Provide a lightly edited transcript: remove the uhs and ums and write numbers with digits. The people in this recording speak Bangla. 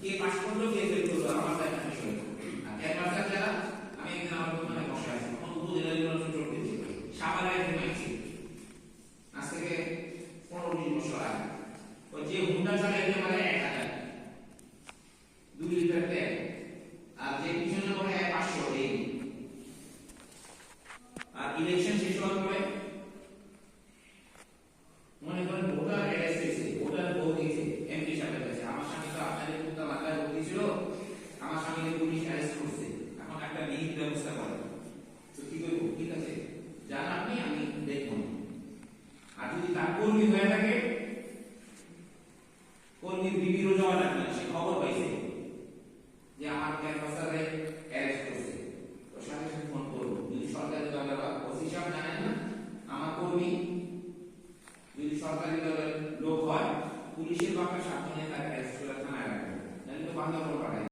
কে পাস করলো কে ফেল করলো আমার দেখা শেষ হলো। আর ক্যানভাসের যারা আমি একদিন আমার দোকানে বসে আছি তখন উপজেলা নির্বাচন চলতেছে সাভারে মাইছি আজ থেকে 15-20 বছর আগে তো যে হুন্ডা চালাইতে পারে 1000 2 লিটার তেল আর যে পিছনে করে 500 এই আর ইলেকশন শেষ হওয়ার পরে মনে করেন ভোটার অ্যারেস্ট হয়েছে ভোটার ভোট দিয়েছে এমপি সাহেবের কাছে আমার স্বামী তো আপনাদের কুত্তা মাথায় ভোট দিয়েছিল আমার স্বামীকে পুলিশ অ্যারেস্ট করছে এখন একটা বিহিত ব্যবস্থা করে তো কি করবো ঠিক আছে যান আপনি আমি দেখবো আর যদি তার কর্মী হয়ে থাকে কর্মীর বিবিরও যাওয়া লাগবে সে খবর পাইছে যে আমার ক্যাম্পাসারে অ্যারেস্ট করছে তো সাথে সাথে ফোন করবো যদি সরকারি দলের ওসি সাহেব জানেন না আমার কর্মী যদি সরকারি দলের লোক হয় পুলিশের বাপের সাথে নিয়ে তাকে অ্যারেস্ট করে থানায় রাখবে নাহলে তো বান্ধব পাঠায়